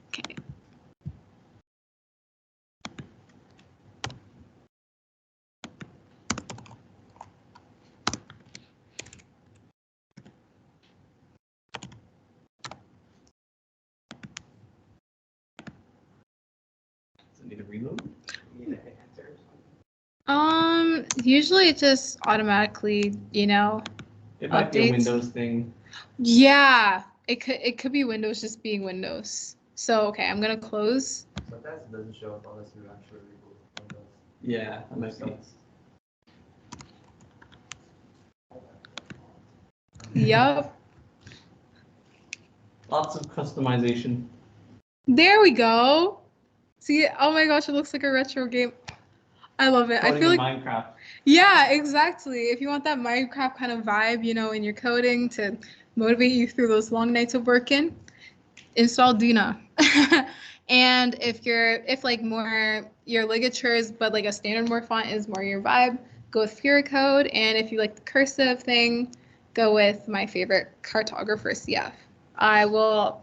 Okay. Does it need a reload? You need to hit enter or something. Usually it just automatically, you know, It might be a Updates? Windows thing. yeah, it could be Windows just being Windows. So, okay, I'm gonna close. Sometimes it doesn't show up unless you actually reboot Windows. Yeah, that might be. Yup. Lots of customization. There we go. See, oh my gosh, it looks like a retro game. I love it. I Coding feel in like, Minecraft. yeah, exactly. If you want that Minecraft kind of vibe, you know, in your coding to motivate you through those long nights of working, install Dina. And if like more your ligatures, but like a standard more font is more your vibe, go with Pure Code. And if you like the cursive thing, go with my favorite cartographer CF.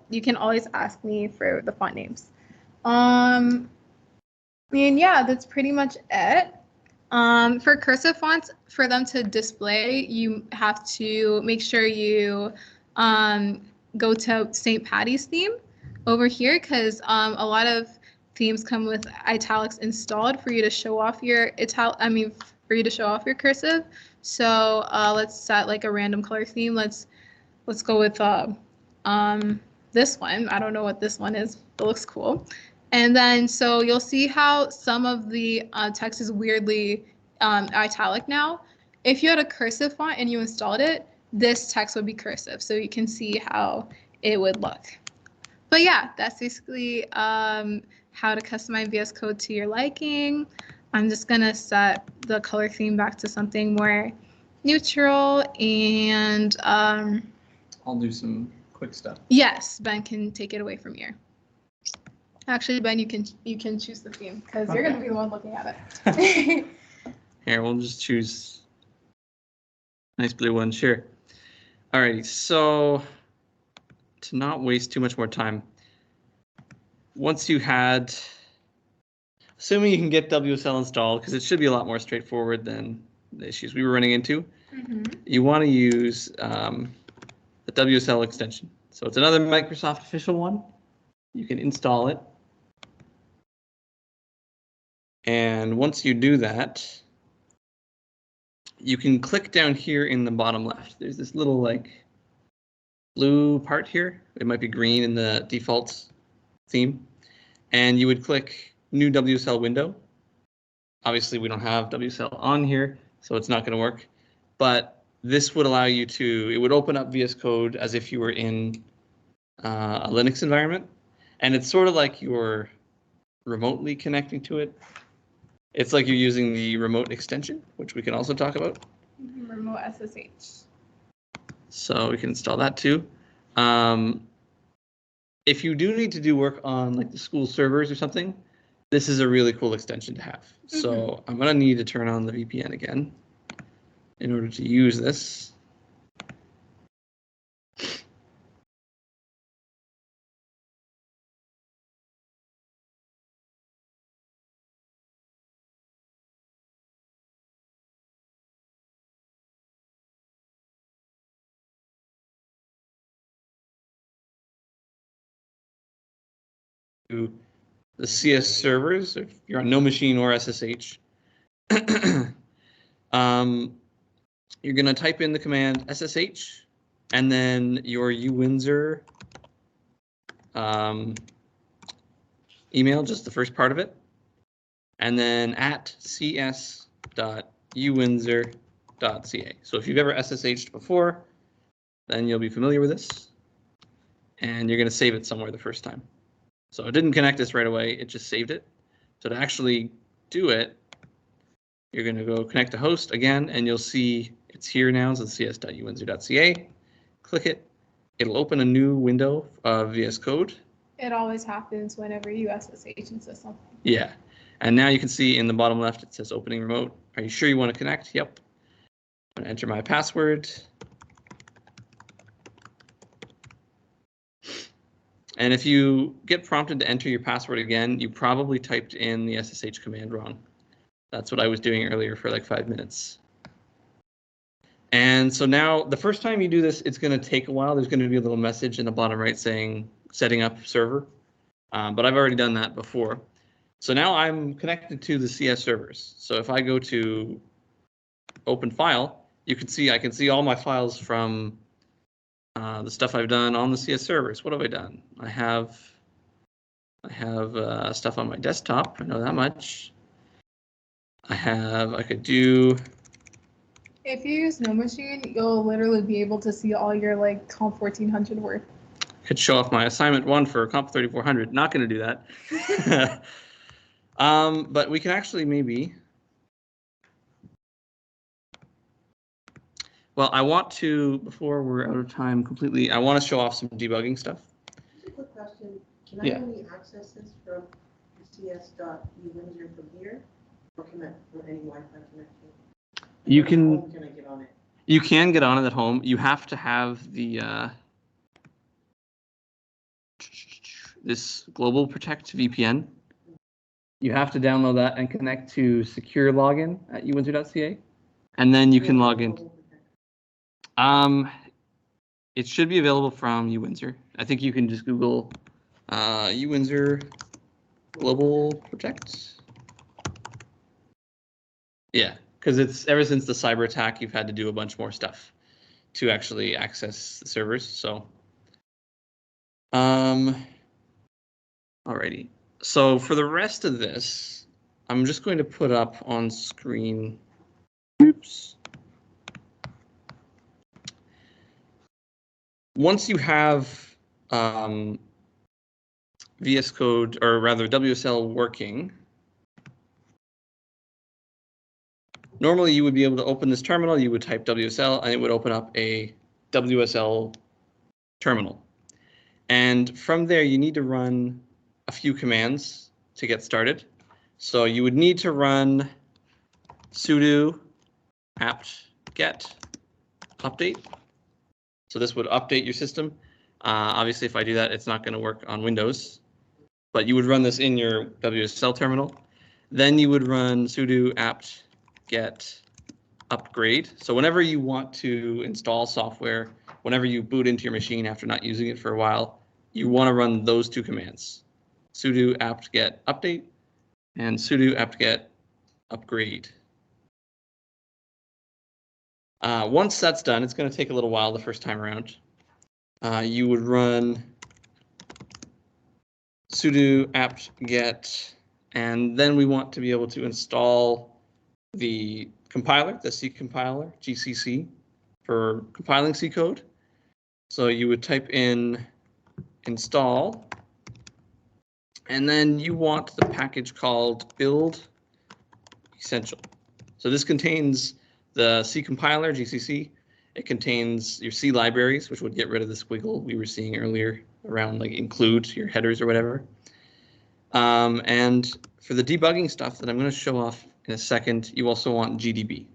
You can always ask me for the font names. And yeah, that's pretty much it. For cursive fonts, for them to display, you have to make sure you go to St. Patty's theme over here, because a lot of themes come with italics installed for you to show off your for you to show off your cursive. So let's set like a random color theme. Let's go with this one. I don't know what this one is. It looks cool. And then, so you'll see how some of the text is weirdly italic now. If you had a cursive font and you installed it, this text would be cursive. So you can see how it would look. But yeah, that's basically how to customize VS Code to your liking. I'm just going to set the color theme back to something more neutral. And I'll do some quick stuff. yes, Ben can take it away from here. Actually, Ben, you can choose the theme because you're Okay. going to be the one looking at it. Here, we'll just choose nice blue one, sure. Alrighty, so to not waste too much more time, once you had, assuming you can get WSL installed, because it should be a lot more straightforward than the issues we were running into, you want to use the WSL extension. So it's another Microsoft official one. You can install it. And once you do that, you can click down here in the bottom left. There's this little like blue part here. It might be green in the default theme. And you would click new WSL window. Obviously, we don't have WSL on here, so it's not going to work. But this would allow you to, it would open up VS Code as if you were in a Linux environment. And it's sort of like you're remotely connecting to it. It's like you're using the remote extension, which we can also talk about. Remote SSH. So we can install that too. If you do need to do work on like the school servers or something, this is a really cool extension to have. So I'm gonna need to turn on the VPN again in order to use this. To the CS servers, if you're on no machine or SSH, you're gonna type in the command SSH and then your UWindsor email, just the first part of it, and then at cs.uwindsor.ca. So if you've ever SSH'd before, then you'll be familiar with this, and you're going to save it somewhere the first time. So it didn't connect this right away, it just saved it. So to actually do it, you're going to go connect to host again, and you'll see it's here now, so cs.uwindsor.ca. Click it, it'll open a new window of VS Code. It always happens whenever you SSH into something. Yeah, And now you can see in the bottom left, it says opening remote. Are you sure you want to connect? Yep. I'm gonna enter my password. And if you get prompted to enter your password again, you probably typed in the SSH command wrong. That's what I was doing earlier for like 5 minutes. And so now the first time you do this, it's going to take a while. There's going to be a little message in the bottom right saying setting up server. But I've already done that before. So now I'm connected to the CS servers. So if I go to open file, you can see I can see all my files from the stuff I've done on the CS servers. What have I done? I have stuff on my desktop. I know that much. I could do. If you use No Machine, you'll literally be able to see all your like Comp 1400 work. Could show off my assignment 1 for Comp 3400. Not going to do that. But we can actually maybe. Well, I want to, before we're out of time completely, I want to show off some debugging stuff. Just a quick question. Can Yeah. I only access this from cs.UWindsor from here? Or can I from any Wi-Fi connection? You How can. home can I get on it? You can get on it at home. You have to have the this Global Protect VPN. You have to download that and connect to secure login at uwindsor.ca, and then you can log in. It should be available from UWindsor. I think you can just Google UWindsor Global Protect. Yeah, because it's ever since the cyber attack, you've had to do a bunch more stuff to actually access the servers. So, alrighty. So for the rest of this, I'm just going to put up on screen. Oops. Once you have VS Code, or rather WSL working, normally you would be able to open this terminal, you would type WSL, and it would open up a WSL terminal. And from there, you need to run a few commands to get started. So you would need to run sudo apt-get update. So this would update your system. Obviously, if I do that, it's not going to work on Windows. But you would run this in your WSL terminal. Then you would run sudo apt-get upgrade. So whenever you want to install software, whenever you boot into your machine after not using it for a while, you want to run those two commands, sudo apt-get update and sudo apt-get upgrade. Once that's done, it's going to take a little while the first time around. You would run sudo apt-get, and then we want to be able to install the compiler, the C compiler, GCC, for compiling C code. So you would type in install, and then you want the package called build essential. So this contains the C compiler, GCC. It contains your C libraries, which would get rid of the squiggle we were seeing earlier around like include your headers or whatever. And for the debugging stuff that I'm going to show off in a second, you also want GDB.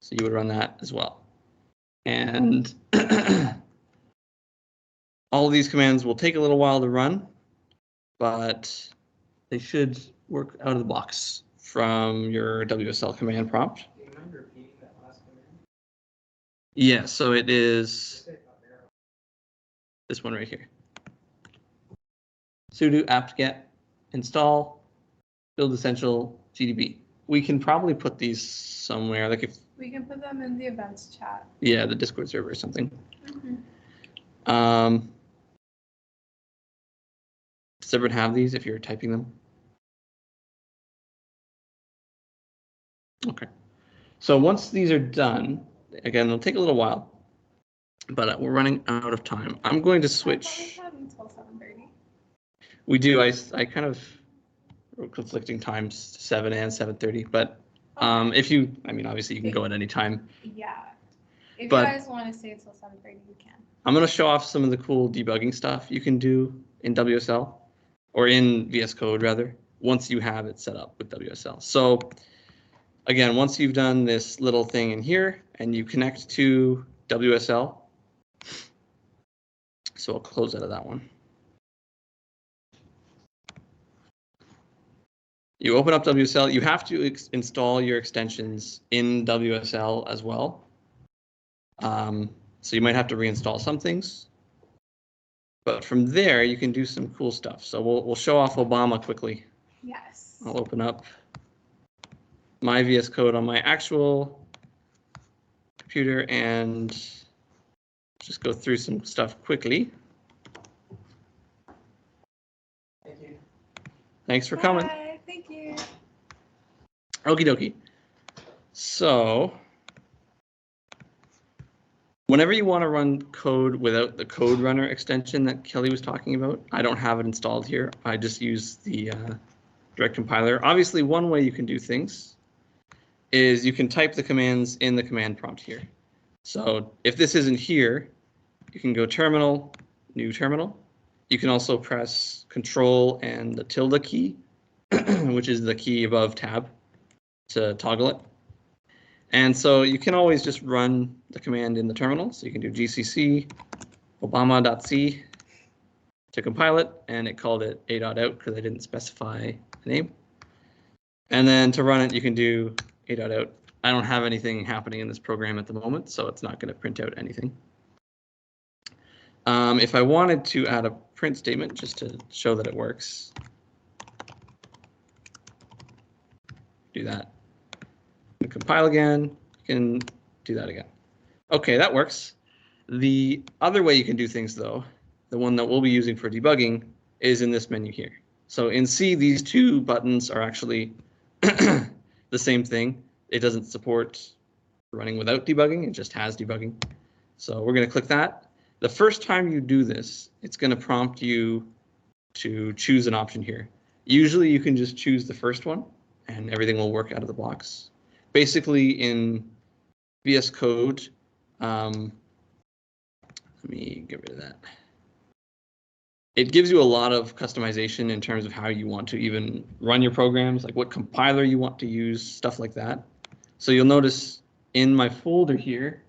So you would run that as well. And all of these commands will take a little while to run, but they should work out of the box from your WSL command prompt. Do you mind repeating that last command? Yeah, so it is this one right here. Sudo apt-get install build essential GDB. We can probably put these somewhere, like if We can put them in the events chat. yeah, the Discord server or something. Mm-hmm. Does everyone have these if you're typing them? Okay. So once these are done, again, it'll take a little while, but we're running out of time. I'm going to switch. I thought we had until 7:30. We do. I kind of wrote conflicting times, 7 and 7:30, but if you, I mean, obviously you can go at any time. Yeah. If But- you guys want to stay until 7:30, you can. I'm going to show off some of the cool debugging stuff you can do in WSL, or in VS Code rather. once you have it set up with WSL. So again, once you've done this little thing in here and you connect to WSL, so I'll close out of that one. You open up WSL, you have to install your extensions in WSL as well. So you might have to reinstall some things. But from there, you can do some cool stuff. So we'll show off Obama quickly. Yes. I'll open up my VS Code on my actual computer and just go through some stuff quickly. Thank you. Thanks for coming. Bye. Thank you. Okie dokie. So whenever you want to run code without the code runner extension that Kelly was talking about, I don't have it installed here. I just use the direct compiler. Obviously, one way you can do things is you can type the commands in the command prompt here. So if this isn't here, you can go terminal, new terminal. You can also press Control and the tilde key, which is the key above tab, to toggle it. And so you can always just run the command in the terminal. So you can do gcc obama.c to compile it, and it called it a.out because I didn't specify the name. And then to run it, you can do a.out. I don't have anything happening in this program at the moment, so it's not going to print out anything. If I wanted to add a print statement just to show that it works, do that. And compile again, you can do that again. Okay, that works. The other way you can do things, though, the one that we'll be using for debugging, is in this menu here. So in C, these two buttons are actually the same thing. It doesn't support running without debugging, it just has debugging. So we're going to click that. The first time you do this, it's going to prompt you to choose an option here. Usually you can just choose the first one and everything will work out of the box. Basically in VS Code, let me get rid of that. It gives you a lot of customization in terms of how you want to even run your programs, like what compiler you want to use, stuff like that. So you'll notice in my folder here,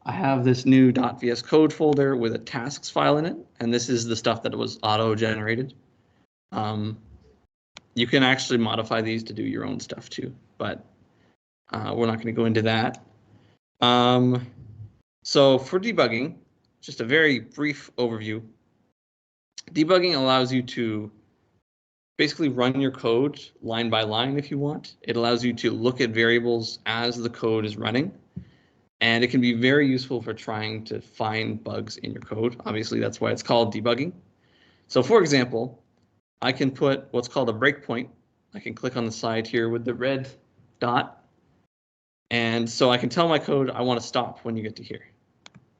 I have this new .vs code folder with a tasks file in it, and this is the stuff that was auto-generated. You can actually modify these to do your own stuff too, but we're not going to go into that. So for debugging, just a very brief overview. Debugging allows you to basically run your code line by line if you want. It allows you to look at variables as the code is running. And it can be very useful for trying to find bugs in your code. Obviously, that's why it's called debugging. So for example, I can put what's called a breakpoint. I can click on the side here with the red dot. And so I can tell my code I want to stop when you get to here.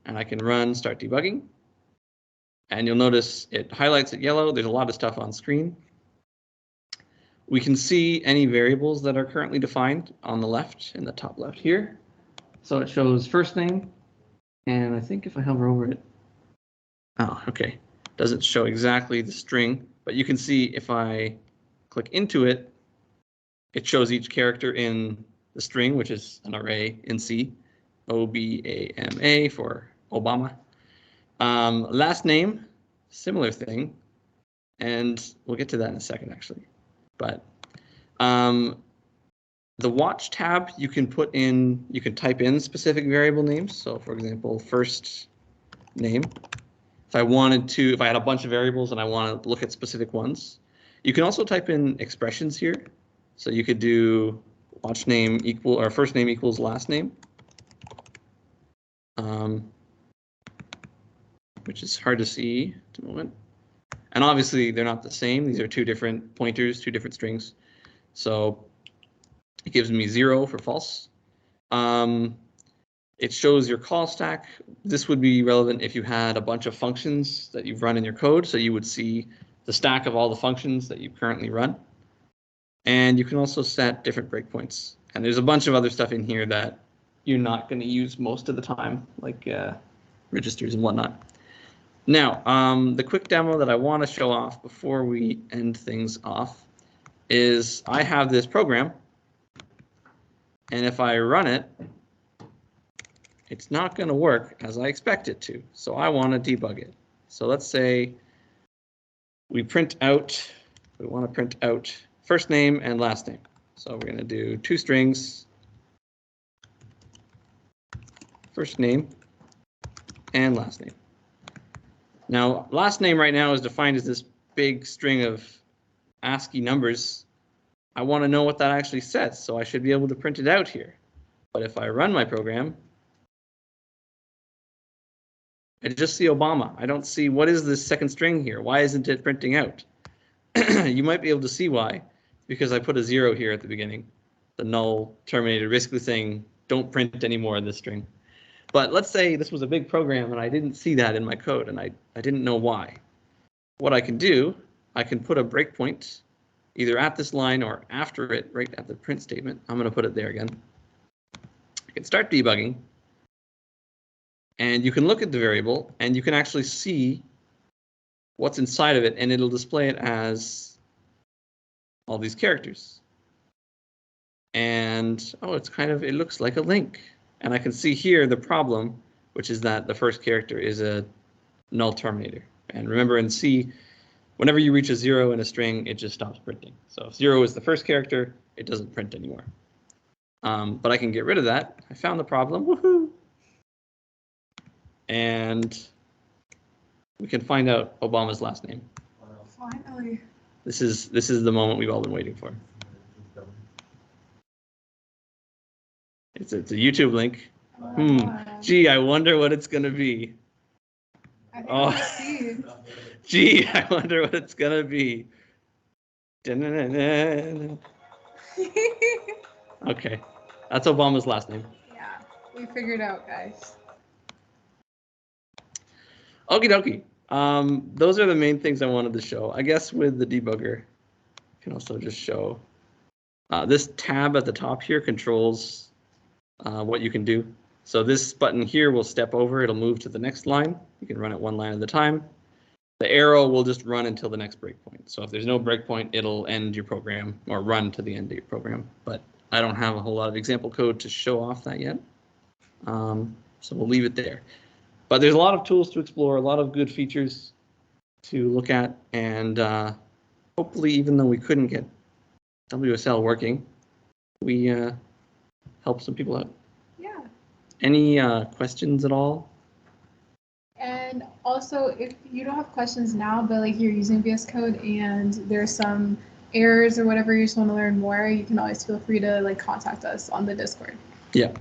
And I can run start debugging. And you'll notice it highlights it yellow. There's a lot of stuff on screen. We can see any variables that are currently defined on the left, in the top left here. So it shows first name, and I think if I hover over it, oh, okay, doesn't show exactly the string, but you can see if I click into it, it shows each character in the string, which is an array in C, O-B-A-M-A for Obama. Last name, similar thing, and we'll get to that in a second actually, but the watch tab, you can type in specific variable names. So for example, first name. If I had a bunch of variables and I want to look at specific ones, you can also type in expressions here. So you could do watch name equal, or first name equals last name, which is hard to see at the moment. And obviously they're not the same. These are two different pointers, two different strings. So it gives me 0 for false. It shows your call stack. This would be relevant if you had a bunch of functions that you've run in your code. So you would see the stack of all the functions that you currently run. And you can also set different breakpoints. And there's a bunch of other stuff in here that you're not going to use most of the time, like registers and whatnot. Now, the quick demo that I want to show off before we end things off is I have this program, and if I run it, it's not going to work as I expect it to. So I want to debug it. So let's say we want to print out first name and last name. So we're going to do 2 strings, first name and last name. Now, last name right now is defined as this big string of ASCII numbers. I want to know what that actually says, so I should be able to print it out here. But if I run my program, I just see Obama. I don't see what is this second string here. Why isn't it printing out? You might be able to see why, because I put a 0 here at the beginning. The null terminated, basically saying don't print anymore in this string. But let's say this was a big program and I didn't see that in my code and I didn't know why. What I can do, I can put a breakpoint either at this line or after it, right at the print statement. I'm going to put it there again. I can start debugging. And you can look at the variable and you can actually see what's inside of it, and it'll display it as all these characters. And oh, it looks like a link. And I can see here the problem, which is that the first character is a null terminator. And remember in C, whenever you reach a 0 in a string, it just stops printing. So if 0 is the first character, it doesn't print anymore. But I can get rid of that. I found the problem. Woohoo! And we can find out Obama's last name. Finally. This is the moment we've all been waiting for. It's a YouTube link. Gee, I wonder what it's gonna be. I think Oh. I see. Gee, I wonder what it's gonna be. Da-na-na-na. Okay, that's Obama's last name. Yeah, we figured out, guys. Okie dokie. Those are the main things I wanted to show. I guess with the debugger, I can also just show this tab at the top here controls what you can do. So this button here will step over. It'll move to the next line. You can run it one line at a time. The arrow will just run until the next breakpoint. So if there's no breakpoint, it'll end your program or run to the end of your program. But I don't have a whole lot of example code to show off that yet. So we'll leave it there. But there's a lot of tools to explore, a lot of good features to look at, and hopefully, even though we couldn't get WSL working, we helped some people out. Yeah. Any questions at all? And also, if you don't have questions now, but like you're using VS Code and there's some errors or whatever, you just want to learn more, you can always feel free to like contact us on the Discord. Yeah,